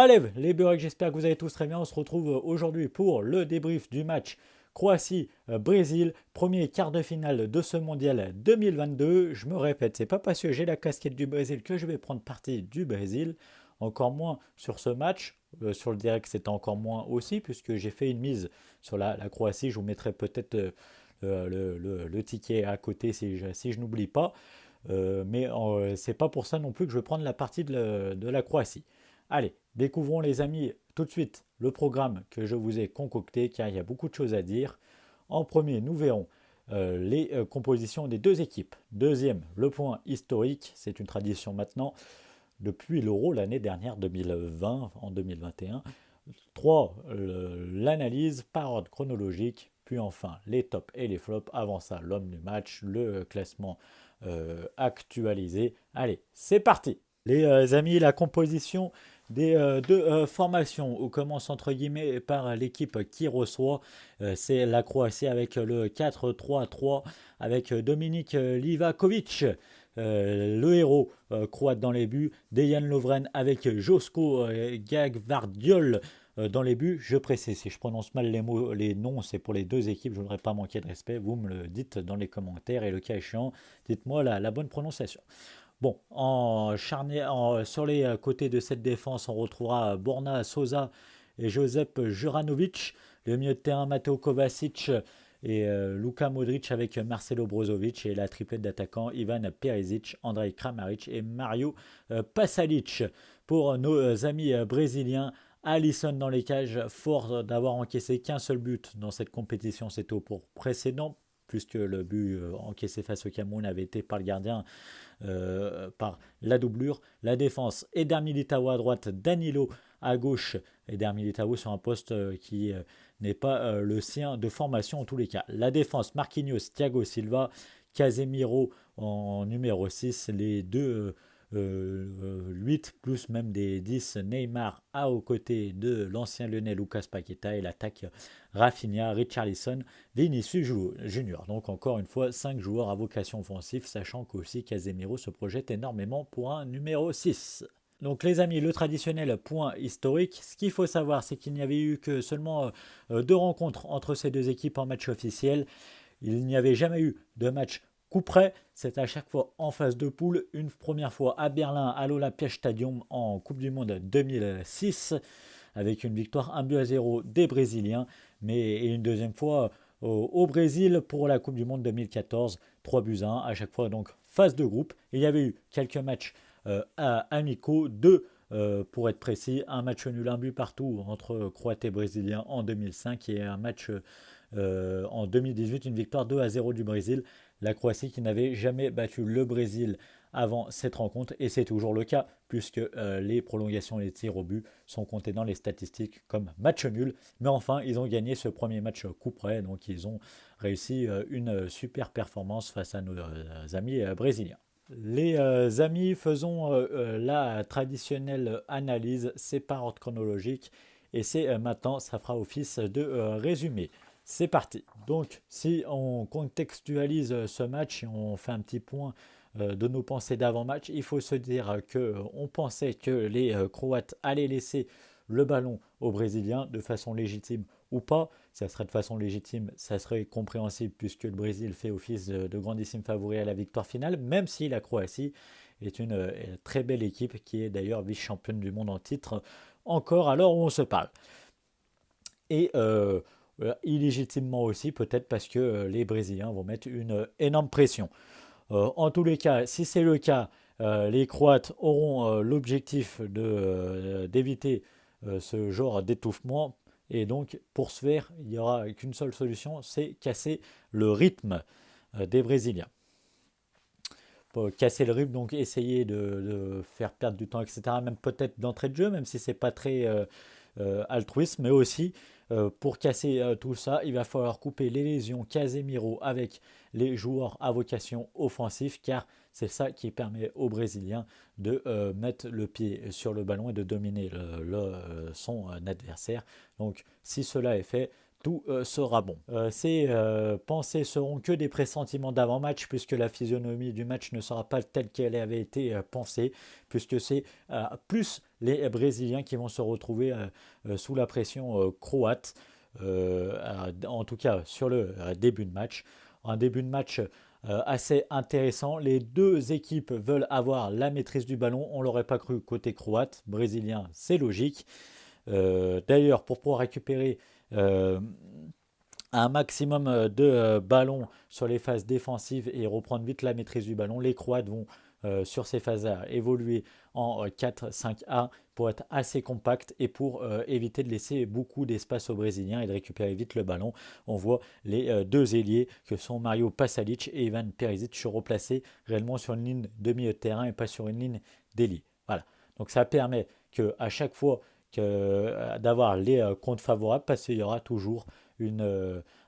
lève les Burecs, j'espère que vous allez tous très bien. On se retrouve aujourd'hui pour le débrief du match Croatie-Brésil, premier quart de finale de ce mondial 2022. Je me répète, c'est pas parce que j'ai la casquette du Brésil que je vais prendre parti du Brésil, encore moins sur ce match. Sur le direct, c'était encore moins aussi, puisque j'ai fait une mise sur la Croatie. Je vous mettrai peut-être le ticket à côté si je n'oublie pas. Mais c'est pas pour ça non plus que je vais prendre la partie de la Croatie. Allez, découvrons les amis tout de suite le programme que je vous ai concocté car il y a beaucoup de choses à dire. En premier, nous verrons les compositions des deux équipes. Deuxième, le point historique, c'est une tradition maintenant depuis l'Euro l'année dernière 2020 en 2021. 3. L'analyse par ordre chronologique, puis enfin les tops et les flops. Avant ça, l'homme du match, le classement actualisé. Allez, c'est parti. Les amis, la composition des deux formations. On commence entre guillemets par l'équipe qui reçoit. C'est la Croatie avec le 4-3-3 avec Dominik Livakovic. Le héros croate dans les buts, Dejan Lovren avec Josko Gagvardiol dans les buts. Je précise, si je prononce mal les noms, c'est pour les deux équipes, je ne voudrais pas manquer de respect. Vous me le dites dans les commentaires et le cas échéant, dites-moi la bonne prononciation. Bon, sur les côtés de cette défense, on retrouvera Borna Sosa et Josep Juranovic. Le milieu de terrain, Mateo Kovacic et Luka Modric avec Marcelo Brozovic. Et la triplette d'attaquants, Ivan Perisic, Andrej Kramaric et Mario Pasalic. Pour nos amis brésiliens, Alisson dans les cages, fort d'avoir encaissé qu'un seul but dans cette compétition, c'était au tour précédent, puisque le but encaissé face au Cameroun avait été par le gardien, par la doublure. La défense, Eder Militao à droite, Danilo à gauche. Eder Militao sur un poste qui n'est pas le sien de formation en tous les cas. La défense, Marquinhos, Thiago Silva, Casemiro en numéro 6, les deux 8 plus même des 10 Neymar aux côtés de l'ancien Lionel Lucas Paqueta et l'attaque Rafinha, Richarlison, Vinicius Junior. Donc encore une fois 5 joueurs à vocation offensive, sachant qu'aussi Casemiro se projette énormément pour un numéro 6. Donc les amis, le traditionnel point historique, ce qu'il faut savoir c'est qu'il n'y avait eu que seulement 2 rencontres entre ces deux équipes en match officiel. Il n'y avait jamais eu de match coup près, c'est à chaque fois en phase de poule. Une première fois à Berlin, à l'Olympiastadion en Coupe du Monde 2006, avec une victoire 1-0 des Brésiliens, mais une deuxième fois au Brésil pour la Coupe du Monde 2014, 3-1, à chaque fois donc phase de groupe. Et il y avait eu quelques matchs amicaux, 2 pour être précis, un match nul, un but partout entre Croates et Brésiliens en 2005 et un match en 2018, une victoire 2-0 du Brésil. La Croatie qui n'avait jamais battu le Brésil avant cette rencontre, et c'est toujours le cas, puisque les prolongations et les tirs au but sont comptés dans les statistiques comme match nul. Mais enfin, ils ont gagné ce premier match coup près, donc ils ont réussi une super performance face à nos amis brésiliens. Les amis, faisons la traditionnelle analyse, c'est par ordre chronologique, et c'est maintenant, ça fera office de résumé. C'est parti. Donc, si on contextualise ce match et on fait un petit point de nos pensées d'avant-match, il faut se dire qu'on pensait que les Croates allaient laisser le ballon aux Brésiliens de façon légitime ou pas. Ça serait de façon légitime, ça serait compréhensible puisque le Brésil fait office de grandissime favori à la victoire finale, même si la Croatie est une très belle équipe qui est d'ailleurs vice-championne du monde en titre encore à l'heure où on se parle. Et illégitimement aussi, peut-être parce que les Brésiliens vont mettre une énorme pression. En tous les cas, si c'est le cas, les Croates auront l'objectif d'éviter ce genre d'étouffement. Et donc, pour ce faire, il n'y aura qu'une seule solution, c'est casser le rythme des Brésiliens. Pour casser le rythme, donc essayer de faire perdre du temps, etc. Même peut-être d'entrée de jeu, même si c'est pas très altruiste, mais aussi pour casser tout ça, il va falloir couper les lésions Casemiro avec les joueurs à vocation offensive, car c'est ça qui permet aux Brésiliens de mettre le pied sur le ballon et de dominer son adversaire. Donc si cela est fait, tout sera bon. Ces pensées seront que des pressentiments d'avant-match, puisque la physionomie du match ne sera pas telle qu'elle avait été pensée, puisque c'est plus les Brésiliens qui vont se retrouver sous la pression croate, en tout cas sur le début de match. Un début de match assez intéressant. Les deux équipes veulent avoir la maîtrise du ballon. On ne l'aurait pas cru côté croate. Brésilien, c'est logique. D'ailleurs, pour pouvoir récupérer euh, un maximum de ballons sur les phases défensives et reprendre vite la maîtrise du ballon, les Croates vont sur ces phases-là évoluer en 4-5-1 pour être assez compact et pour éviter de laisser beaucoup d'espace aux Brésiliens et de récupérer vite le ballon. On voit les deux ailiers que sont Mario Pasalic et Ivan Perisic se replacer réellement sur une ligne de milieu de terrain et pas sur une ligne d'ailier. Voilà. Donc ça permet que à chaque fois d'avoir les comptes favorables parce qu'il y aura toujours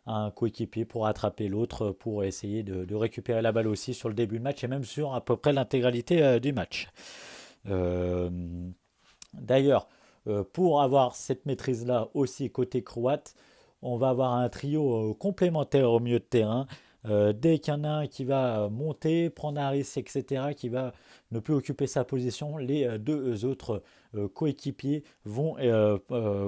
un coéquipier pour attraper l'autre pour essayer de récupérer la balle aussi sur le début du match et même sur à peu près l'intégralité du match. Euh, D'ailleurs, pour avoir cette maîtrise-là aussi côté croate, on va avoir un trio complémentaire au milieu de terrain. Dès qu'il y en a un qui va monter, prendre un risque, etc., qui va ne plus occuper sa position, les deux autres coéquipiers vont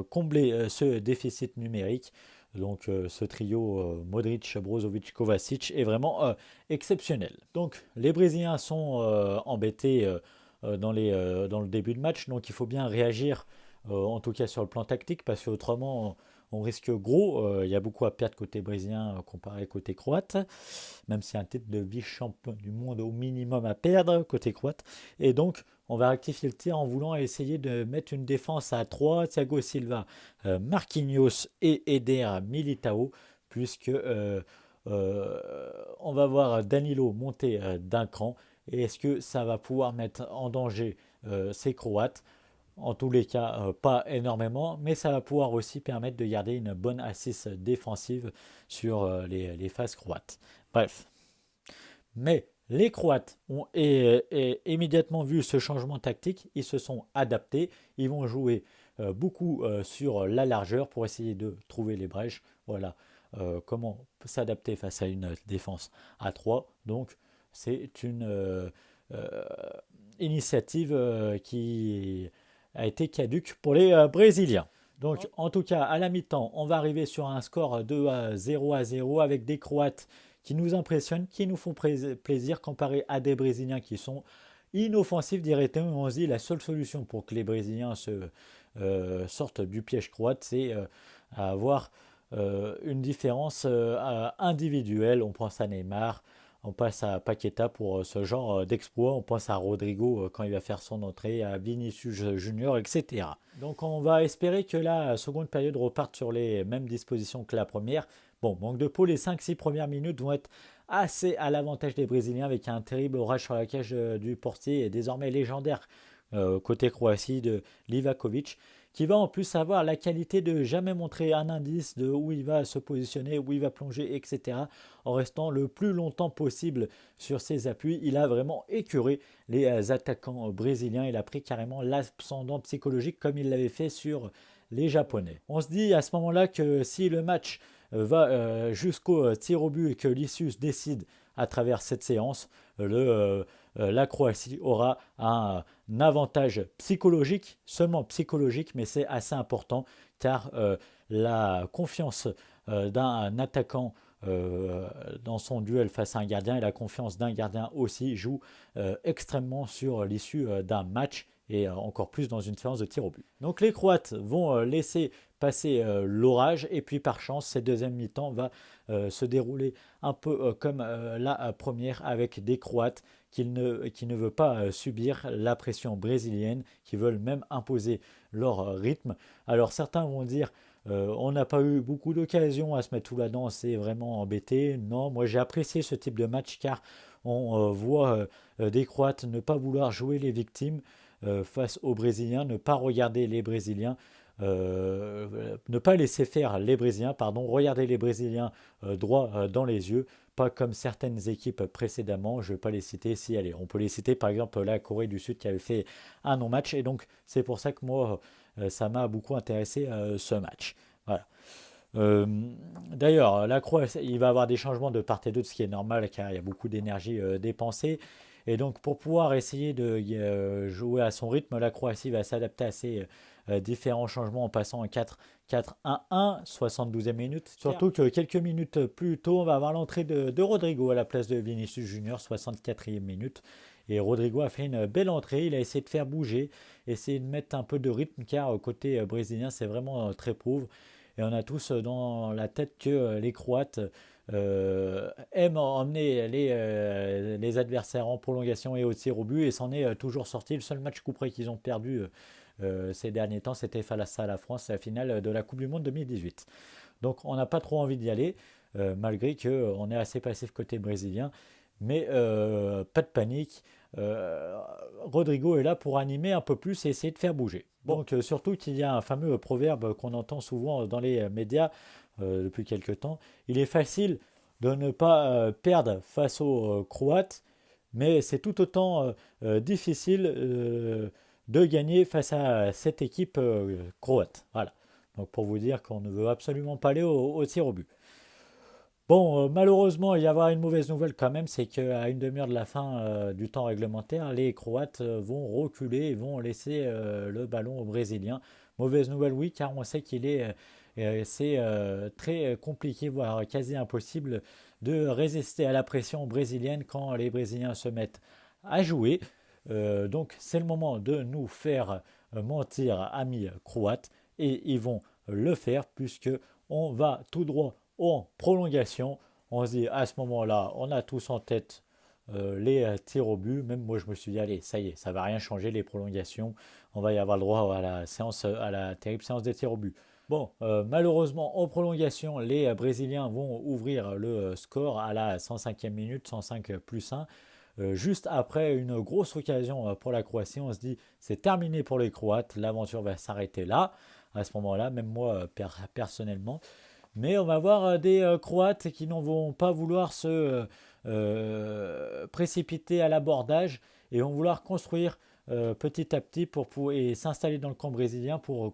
combler ce déficit numérique. Donc ce trio Modric, Brozovic, Kovacic est vraiment exceptionnel. Donc les Brésiliens sont embêtés dans le début de match, donc il faut bien réagir, en tout cas sur le plan tactique, parce qu'autrement on risque gros. Il y a beaucoup à perdre côté brésilien comparé côté croate, même si un titre de vice-champion du monde au minimum à perdre côté croate. Et donc on va rectifier le tir en voulant essayer de mettre une défense à 3, Thiago Silva, Marquinhos et Eder Militao, puisque on va voir Danilo monter d'un cran. Et est-ce que ça va pouvoir mettre en danger ces Croates? En tous les cas, pas énormément, mais ça va pouvoir aussi permettre de garder une bonne assise défensive sur les phases croates. Bref, mais les Croates ont immédiatement vu ce changement tactique, ils se sont adaptés, ils vont jouer beaucoup sur la largeur pour essayer de trouver les brèches. Voilà comment s'adapter face à une défense à 3. Donc c'est une euh, initiative qui a été caduque pour les Brésiliens. Donc en tout cas, à la mi-temps, on va arriver sur un score de 0-0 avec des Croates qui nous impressionnent, qui nous font plaisir comparé à des Brésiliens qui sont inoffensifs directement. On se dit la seule solution pour que les Brésiliens sortent du piège croate, c'est avoir une différence individuelle. On pense à Neymar, on passe à Paqueta pour ce genre d'exploit, on pense à Rodrigo quand il va faire son entrée, à Vinicius Junior, etc. Donc on va espérer que la seconde période reparte sur les mêmes dispositions que la première. Bon, manque de peau, les 5-6 premières minutes vont être assez à l'avantage des Brésiliens avec un terrible orage sur la cage du portier et désormais légendaire côté Croatie de Livakovic, qui va en plus avoir la qualité de jamais montrer un indice de où il va se positionner, où il va plonger, etc. En restant le plus longtemps possible sur ses appuis. Il a vraiment écœuré les attaquants brésiliens. Il a pris carrément l'ascendant psychologique comme il l'avait fait sur les Japonais. On se dit à ce moment-là que si le match va jusqu'au tir au but et que l'issue décide à travers cette séance, la Croatie aura un avantage psychologique, seulement psychologique, mais c'est assez important car la confiance d'un attaquant dans son duel face à un gardien et la confiance d'un gardien aussi joue extrêmement sur l'issue d'un match et encore plus dans une séance de tir au but. Donc les Croates vont laisser passer l'orage et puis par chance cette deuxième mi-temps va se dérouler un peu comme la première avec des Croates qui ne veulent pas subir la pression brésilienne, qui veulent même imposer leur rythme. Alors certains vont dire on n'a pas eu beaucoup d'occasions à se mettre sous la dent, c'est vraiment embêté. Non, moi j'ai apprécié ce type de match car on voit des Croates ne pas vouloir jouer les victimes face aux Brésiliens, ne pas regarder les Brésiliens, ne pas laisser faire les Brésiliens, pardon, regarder les Brésiliens droit dans les yeux, pas comme certaines équipes précédemment, je ne vais pas les citer, si allez, on peut les citer par exemple la Corée du Sud qui avait fait un non-match, et donc c'est pour ça que moi ça m'a beaucoup intéressé ce match. Voilà. Euh, D'ailleurs, la Croatie, il va y avoir des changements de part et d'autre, ce qui est normal car il y a beaucoup d'énergie dépensée. Et donc pour pouvoir essayer de jouer à son rythme, la Croatie va s'adapter à ces différents changements en passant en 4-4-1-1, 72e minute. Surtout que quelques minutes plus tôt, on va avoir l'entrée de Rodrigo à la place de Vinicius Junior, 64e minute. Et Rodrigo a fait une belle entrée, il a essayé de faire bouger, essayer de mettre un peu de rythme, car côté brésilien, c'est vraiment très pauvre. Et on a tous dans la tête que les Croates aiment emmener les adversaires en prolongation et au tir au but, et s'en est toujours sorti. Le seul match coup près qu'ils ont perdu ces derniers temps, c'était face à la France, la finale de la Coupe du Monde 2018. Donc on n'a pas trop envie d'y aller, malgré qu'on est assez passif côté brésilien. Mais pas de panique. Rodrigo est là pour animer un peu plus et essayer de faire bouger. Donc surtout qu'il y a un fameux proverbe qu'on entend souvent dans les médias depuis quelques temps. Il est facile de ne pas perdre face aux Croates, mais c'est tout autant difficile de gagner face à cette équipe croate. Voilà. Donc pour vous dire qu'on ne veut absolument pas aller au tir au but. Bon, malheureusement, il y avoir une mauvaise nouvelle quand même, c'est qu'à une demi-heure de la fin du temps réglementaire, les Croates vont reculer et vont laisser le ballon aux Brésiliens. Mauvaise nouvelle, oui, car on sait qu'il est c'est très compliqué, voire quasi impossible, de résister à la pression brésilienne quand les Brésiliens se mettent à jouer. Donc c'est le moment de nous faire mentir, amis croates, et ils vont le faire puisque on va tout droit en prolongation. On se dit à ce moment-là, on a tous en tête les tirs au but. Même moi, je me suis dit, allez, ça y est, ça va rien changer les prolongations. On va y avoir le droit à la séance, à la terrible séance des tirs au but. Bon, malheureusement, en prolongation, les Brésiliens vont ouvrir le score à la 105e minute, 105 plus 1. Juste après une grosse occasion pour la Croatie, on se dit c'est terminé pour les Croates, l'aventure va s'arrêter là, à ce moment-là, même moi personnellement. Mais on va voir des Croates qui n'en vont pas vouloir se précipiter à l'abordage et vont vouloir construire petit à petit et s'installer dans le camp brésilien pour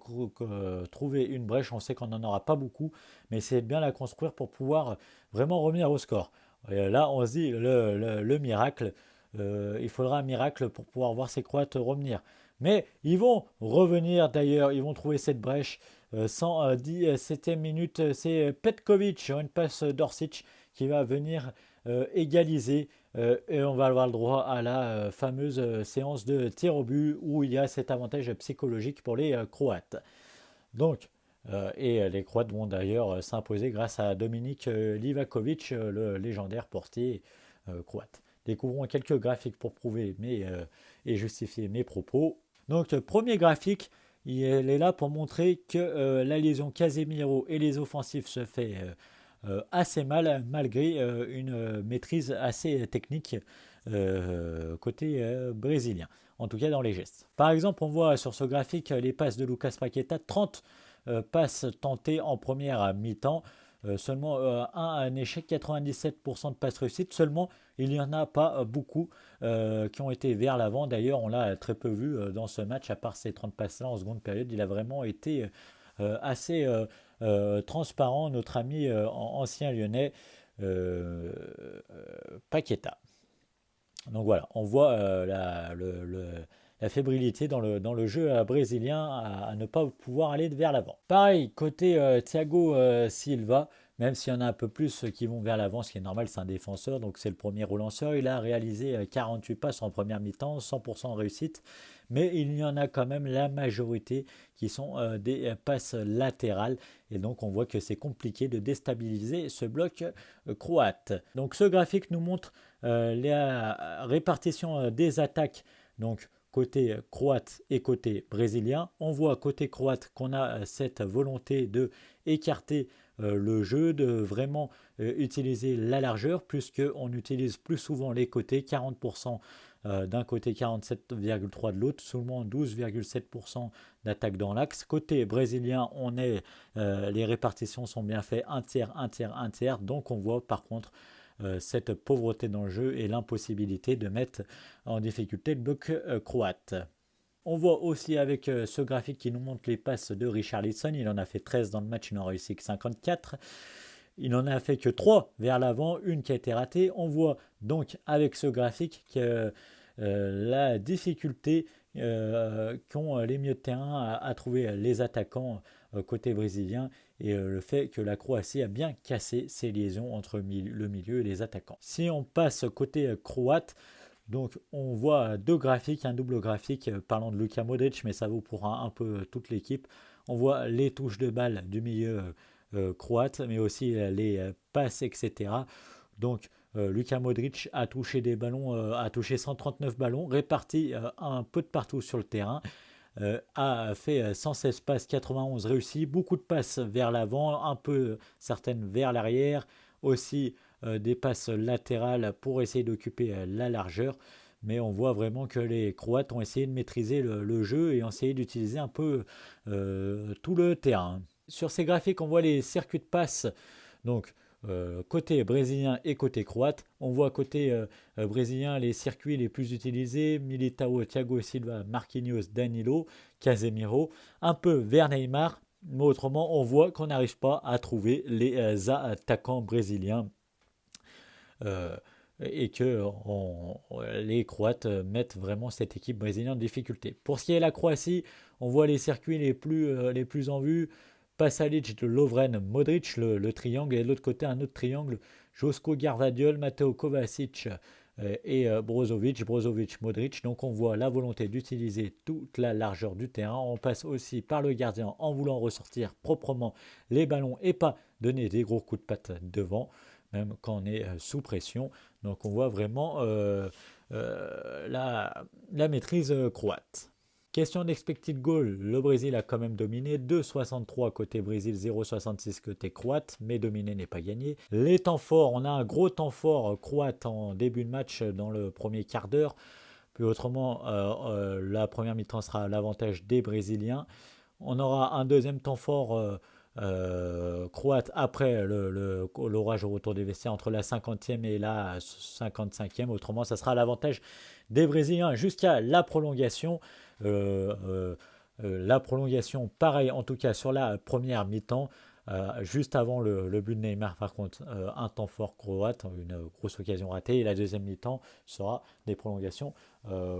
trouver une brèche. On sait qu'on n'en aura pas beaucoup, mais c'est bien la construire pour pouvoir vraiment revenir au score. Et là, on se dit le miracle. Il faudra un miracle pour pouvoir voir ces Croates revenir. Mais ils vont revenir d'ailleurs, ils vont trouver cette brèche. 117e minute, c'est Petkovic sur une passe d'Orsic qui va venir égaliser. Et on va avoir le droit à la fameuse séance de tir au but où il y a cet avantage psychologique pour les Croates. Donc, et les Croates vont d'ailleurs s'imposer grâce à Dominik Livakovic, le légendaire portier croate. Découvrons quelques graphiques pour prouver et justifier mes propos. Donc, premier graphique, il est là pour montrer que la liaison Casemiro et les offensifs se fait assez mal, malgré une maîtrise assez technique côté brésilien, en tout cas dans les gestes. Par exemple, on voit sur ce graphique les passes de Lucas Paqueta, 30 passes tentées en première mi-temps, seulement un échec, 97% de passes réussites, seulement il n'y en a pas beaucoup qui ont été vers l'avant. D'ailleurs, on l'a très peu vu dans ce match, à part ces 30 passes-là en seconde période, il a vraiment été assez transparent, notre ami ancien lyonnais Paqueta. Donc voilà, on voit la fébrilité dans le jeu brésilien à ne pas pouvoir aller vers l'avant. Pareil, côté Thiago Silva, même s'il y en a un peu plus qui vont vers l'avant, ce qui est normal, c'est un défenseur, donc c'est le premier relanceur. Il a réalisé 48 passes en première mi-temps, 100% réussite, mais il y en a quand même la majorité qui sont des passes latérales, et donc on voit que c'est compliqué de déstabiliser ce bloc croate. Donc ce graphique nous montre la répartition des attaques, donc côté croate et côté brésilien. On voit côté croate qu'on a cette volonté de écarter le jeu, de vraiment utiliser la largeur, puisqu'on utilise plus souvent les côtés, 40% d'un côté, 47,3% de l'autre, seulement 12,7% d'attaque dans l'axe. Côté brésilien, les répartitions sont bien faites, un tiers, un tiers, un tiers. Donc on voit par contre cette pauvreté dans le jeu et l'impossibilité de mettre en difficulté le bloc croate. On voit aussi avec ce graphique qui nous montre les passes de Richarlison. Il en a fait 13 dans le match, il n'en a réussi que 54. il n'en a fait que 3 vers l'avant, une qui a été ratée. On voit donc avec ce graphique que la difficulté qu'ont les milieux de terrain à trouver les attaquants côté brésilien et le fait que la Croatie a bien cassé ses liaisons entre le milieu et les attaquants. Si on passe côté croate, donc on voit deux graphiques, un double graphique parlant de Luka Modric, mais ça vaut pour un peu toute l'équipe. On voit les touches de balle du milieu croate, mais aussi les passes, etc. Donc Luka Modric a touché des ballons, a touché 139 ballons, répartis un peu de partout sur le terrain. A fait 116 passes, 91 réussies, beaucoup de passes vers l'avant, un peu certaines vers l'arrière, aussi des passes latérales pour essayer d'occuper la largeur. Mais on voit vraiment que les Croates ont essayé de maîtriser le jeu et ont essayé d'utiliser un peu tout le terrain. Sur ces graphiques, on voit les circuits de passe. Donc, côté brésilien et côté croate. On voit côté brésilien les circuits les plus utilisés, Militao, Thiago Silva, Marquinhos, Danilo, Casemiro, un peu vers Neymar, mais autrement on voit qu'on n'arrive pas à trouver les attaquants brésiliens et que les Croates mettent vraiment cette équipe brésilienne en difficulté. Pour ce qui est de la Croatie, on voit les circuits les plus en vue. Pasalic, Lovren, Modric, le triangle, et de l'autre côté un autre triangle, Josko Gvardiol, Mateo Kovacic et Brozovic, Modric. Donc on voit la volonté d'utiliser toute la largeur du terrain. On passe aussi par le gardien en voulant ressortir proprement les ballons et pas donner des gros coups de patte devant, même quand on est sous pression. Donc on voit vraiment la maîtrise croate. Question d'expected goal, le Brésil a quand même dominé, 2,63 côté Brésil, 0,66 côté croate, mais dominer n'est pas gagné. Les temps forts, on a un gros temps fort croate en début de match dans le premier quart d'heure, puis autrement la première mi-temps sera à l'avantage des Brésiliens. On aura un deuxième temps fort croate après l'orage au retour des vestiaires entre la 50e et la 55e, autrement ça sera à l'avantage des Brésiliens jusqu'à la prolongation. La prolongation, pareil en tout cas sur la première mi-temps, juste avant le but de Neymar par contre, un temps fort croate, une grosse occasion ratée, et la deuxième mi-temps sera des prolongations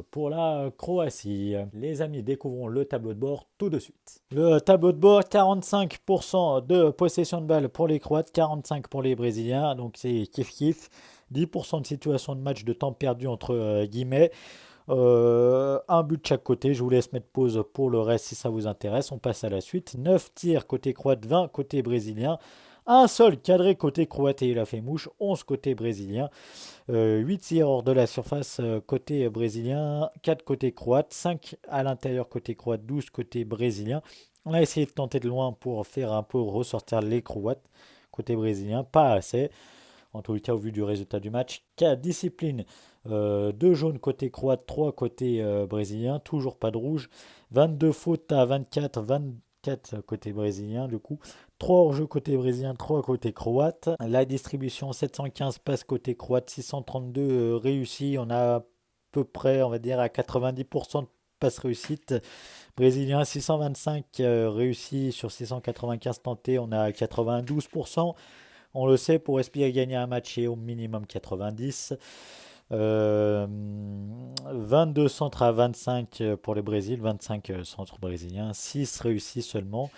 pour la Croatie. Les amis, découvrons le tableau de bord tout de suite. Le tableau de bord, 45% de possession de balle pour les Croates, 45% pour les Brésiliens, donc c'est kiff-kiff, 10% de situation de match de temps perdu entre guillemets. Un but de chaque côté, je vous laisse mettre pause pour le reste si ça vous intéresse. On passe à la suite. 9 tirs côté croate, 20 côté brésilien. Un seul cadré côté croate et il a fait mouche, 11 côté brésilien. 8 tirs hors de la surface côté brésilien, 4 côté croate, 5 à l'intérieur côté croate, 12 côté brésilien. On a essayé de tenter de loin pour faire un peu ressortir les Croates côté brésilien, pas assez. En tout cas, au vu du résultat du match, 4 disciplines, 2 jaunes côté croate, 3 côté brésilien, toujours pas de rouge. 22 fautes à 24, 24 côté brésilien, du coup. 3 hors-jeu côté brésilien, 3 côté croate. La distribution, 715 passes côté croate, 632 réussies. On a à peu près, on va dire, à 90% de passes réussites. Brésilien, 625 réussis sur 695 tentés, on a 92%. On le sait, pour espérer gagner un match, il est au minimum 90. 22 centres à 25 pour le Brésil, 25 centres brésiliens, 6 réussis seulement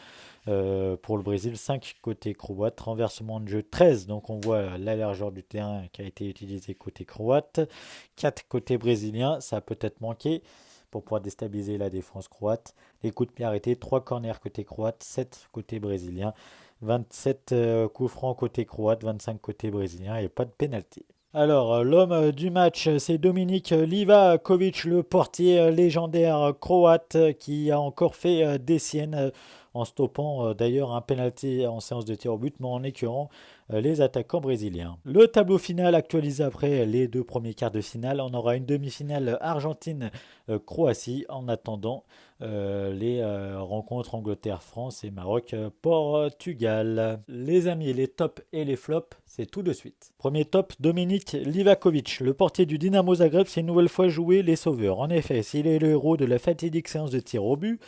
pour le Brésil, 5 côté croate, renversement de jeu 13, donc on voit la largeur du terrain qui a été utilisée côté croate, 4 côté brésilien, ça a peut-être manqué pour pouvoir déstabiliser la défense croate. Les coups de pied arrêtés, 3 corners côté croate, 7 côté brésilien, 27 coups francs côté croate, 25 côté brésilien et pas de pénalty. Alors, l'homme du match, c'est Dominik Livakovic, le portier légendaire croate qui a encore fait des siennes en stoppant d'ailleurs un penalty en séance de tir au but, mais en écœurant les attaquants brésiliens. Le tableau final actualisé après les 2 premiers quarts de finale. On aura une demi-finale Argentine-Croatie en attendant les rencontres Angleterre-France et Maroc-Portugal. Les amis, les tops et les flops, c'est tout de suite. Premier top, Dominik Livakovic, le portier du Dynamo Zagreb, s'est une nouvelle fois joué les sauveurs. En effet, s'il est le héros de la fatidique séance de tir au but,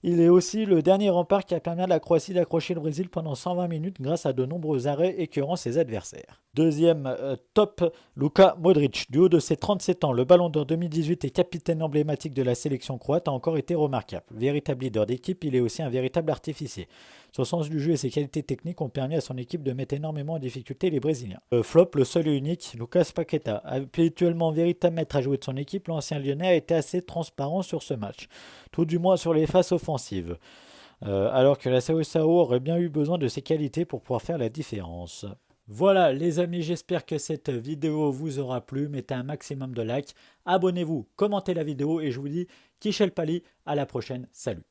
Il est aussi le dernier rempart qui a permis à la Croatie d'accrocher le Brésil pendant 120 minutes grâce à de nombreux arrêts écœurant ses adversaires. Deuxième top, Luka Modric. Du haut de ses 37 ans, le Ballon d'Or 2018 et capitaine emblématique de la sélection croate a encore été remarquable. Véritable leader d'équipe, il est aussi un véritable artificier. Son sens du jeu et ses qualités techniques ont permis à son équipe de mettre énormément en difficulté les Brésiliens. Flop, le seul et unique, Lucas Paqueta. Habituellement véritable maître à jouer de son équipe, l'ancien Lyonnais a été assez transparent sur ce match, tout du moins sur les phases offensives. Alors que la Sao aurait bien eu besoin de ses qualités pour pouvoir faire la différence. Voilà les amis, j'espère que cette vidéo vous aura plu. Mettez un maximum de likes, abonnez-vous, commentez la vidéo et je vous dis Kichel Pali, à la prochaine, salut.